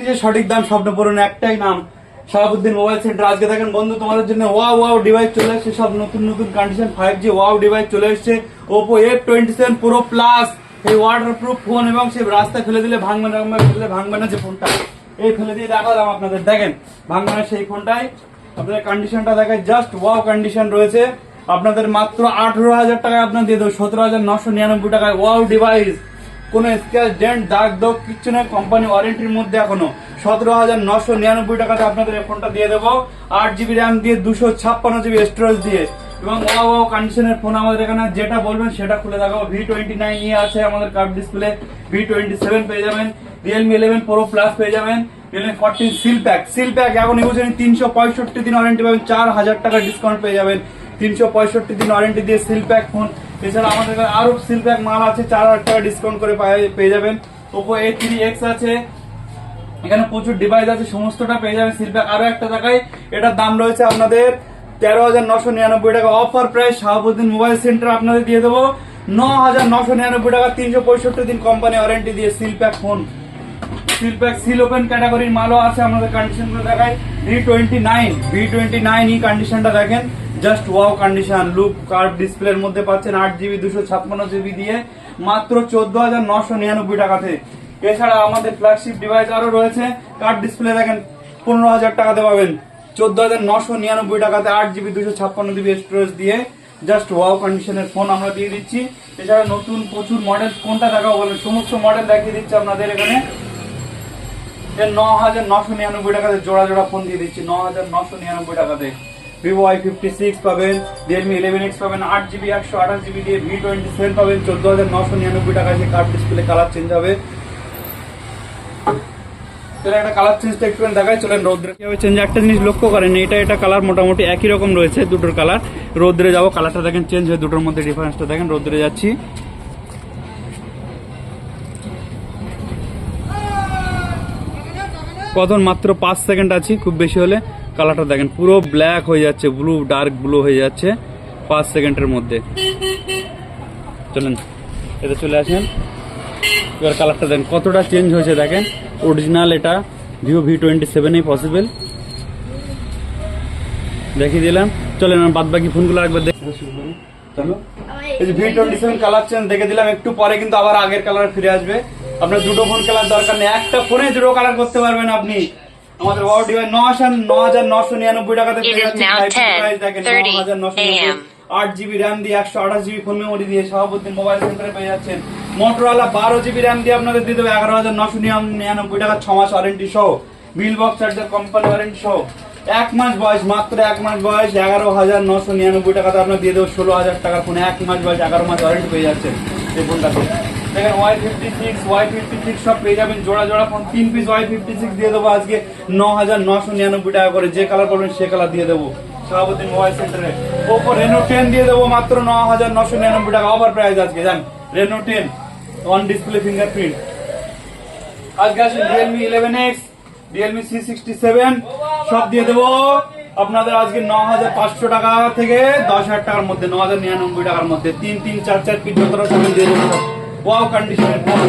যে সঠিক দাম স্বপ্ন পূরণ একটাই নাম, শাহাবুদ্দিন মোবাইল সেন্টার। আজকে দেখেন বন্ধু তোমাদের জন্য ওয়াও ডিভাইস চলে এসেছে, সব নতুন নতুন কন্ডিশন 5G ওয়াও ডিভাইস চলে এসেছে। Oppo F27 Pro Plus, এই ওয়াটারপ্রুফ ফোন, এবং সে রাস্তায় ফেলে দিলে ভাঙবে না যে ফোনটা, এই ফেলে দিয়ে দেখালাম আপনাদের, দেখেন ভাঙবে না সেই ফোনটাই। আপনাদের কন্ডিশনটা দেখেন, জাস্ট ওয়াও কন্ডিশন রয়েছে। আপনাদের মাত্র 18,000 টাকায় আপনার দিয়ে দেবো 17,999 টাকায় ওয়াও ডিভাইস। কোনো স্ক্র্যাচ ডেন্ট দাগ দাগ কিচ্ছু নেই, কোম্পানি ওয়ারেন্টির মধ্যে এখনো 17,999 টাকাতে আপনাদের এই ফোনটা দিয়ে দেবো। 8GB র্যাম দিয়ে 256GB স্টোরেজ দিয়ে, এবং ওয়াও কন্ডিশনের ফোন আমাদের এখানে যেটা বলবেন সেটা খুলে দেখাবো। V29 আছে আমাদের কার্ভ ডিসপ্লে, V27 পেয়ে যাবেন, Realme 11 Pro Plus পেয়ে যাবেন, Realme 14 সিল প্যাক এখন ইউজ 365 দিন ওয়ারেন্টি পাবেন, 4,000 টাকা ডিসকাউন্ট পেয়ে যাবেন 365 দিন ওয়ারেন্টি দিয়ে সিল প্যাক ফোন। এছাড়া আমাদের আরো সিল প্যাক মাল আছে, 4,000 টাকা ডিসকাউন্ট করে পেয়ে যাবেন। Oppo A3X আছে, এখানে প্রচুর ডিভাইস আছে, সমস্তটা পেয়ে যাবেন সিল প্যাক। আরো একটা টাকায় এটার দাম রয়েছে আপনাদের 13,999 টাকা। Offer price Shahabuddin mobile centre আপনাদের দিয়ে দেবো 9,999 টাকা, 365 দিন কোম্পানি ওয়ারেন্টি দিয়ে seal pack phone. Seal pack seal open ক্যাটাগরির মালও আছে, আমাদের কন্ডিশন গুলো দেখায়। V29 এই কন্ডিশনটা দেখেন, just wow condition, look curve ডিসপ্লের মধ্যে পাচ্ছেন 8GB 256GB দিয়ে মাত্র 14,999 টাকাতে। এছাড়া আমাদের ফ্ল্যাগশিপ ডিভাইস আরো রয়েছে, কার্ভ ডিসপ্লে দেখেন 15,000 টাকাতে পাবেন 14,999 টাকাতে 8GB 256GB স্টোরেজ দিয়ে, জাস্ট ওয়াও কন্ডিশনের ফোন আমরা দিয়ে দিচ্ছি। এছাড়া নতুন প্রচুর মডেল, কোনটা দেখাবো বলেন, সমস্ত মডেল দেখিয়ে দিচ্ছি আপনাদের এখানে। 9,999 টাকাতে জোড়া ফোন দিয়ে দিচ্ছি 9,999 টাকাতে। Vivo Y56 পাবেন, Realme 11X পাবেন, 8GB 128GB দিয়ে, V27 পাবেন 14,999 টাকায়। কার্ভ ডিসপ্লে কালার চেঞ্জ হবে, একটা কালার চেঞ্জটা একটু দেখায়, চলেন রোদ্রে কিভাবে চেঞ্জ। একটা জিনিস লক্ষ্য করেন, এটা কালার মোটামুটি একই রকম রয়েছে, দুটোর কালার। রোদ্রে যাবো, কালারটা দেখেন চেঞ্জ হয়ে, দুটোর মধ্যে ডিফারেন্সটা দেখেন। রোদ্রে যাচ্ছি, কতক্ষণ মাত্র 5 সেকেন্ড আছি খুব বেশি হলে, কালারটা দেখেন পুরো ব্ল্যাক হয়ে যাচ্ছে, ব্লু ডার্ক ব্লু হয়ে যাচ্ছে 5 সেকেন্ডের মধ্যে। চলেন এটা চলে আসেন, এবার কালারটা দেখেন কতটা চেঞ্জ হয়েছে দেখেন। অরিজিনাল এটা Vivo V27 পসিবল দেখিয়ে দিলাম। চলেন বাদ বাকি ফোনগুলো একবার দেখে চলো। এই যে V27 কালার চেঞ্জ দেখে দিলাম, একটু পরে কিন্তু আবার আগের কালার ফিরে আসবে। আপনার দুটো ফোন কালার দরকার নেই, একটা ফোনে দুটো কালার করতে পারবেন আপনি। আমাদের ওয়াও ডিভাইস 9,999 টাকাতে পেয়ে যাচ্ছেন। 8GB র্যাম দিয়ে 128GB ফোন মেমোরি দিয়ে শাহাবুদ্দিন মোবাইল সেন্টারে পেয়ে যাচ্ছেন। Motorola 12GB র্যাম দিয়ে আপনাদের দিয়ে দেবে 11,999 টাকা, 6 মাস ওয়ারেন্টি সহ, bill box charger company warranty সহ। 1 মাস বয়স, মাত্র 1 মাস বয়স 11,999 টাকাতে আপনার দিয়ে দেবো 16,000 টাকার ফোন। 1 মাস বয়স 11 মাস ওয়ারেন্টি পেয়ে যাচ্ছেন এই ফোনটাতে। দেখেন Y56 সব পেয়ে যাবেন জোড়া ফোন, 3 পিস Y56 দিয়ে দেবো আজকে 9,999 টাকা করে। যে কালার বলবেন সে কালার দিয়ে দেবো শাহাবুদ্দিন মোবাইল সেন্টারে। Oppo Reno 10 দিয়ে দেবো মাত্র 9,999 টাকা, অফার প্রাইস আজকে। জান Reno 10 অন ডিসপ্লে ফিঙ্গারপ্রিন্ট। আজকে আসেন Realme 11X, Realme C67 সব দিয়ে দেবো আপনাদের আজকে 9,500 টাকা থেকে 10,000 টাকার মধ্যে, 9,099 টাকার মধ্যে। 3 4 পিস যতটা সব দিয়ে দেবো ওয়াও কন্ডিশনের ফোন।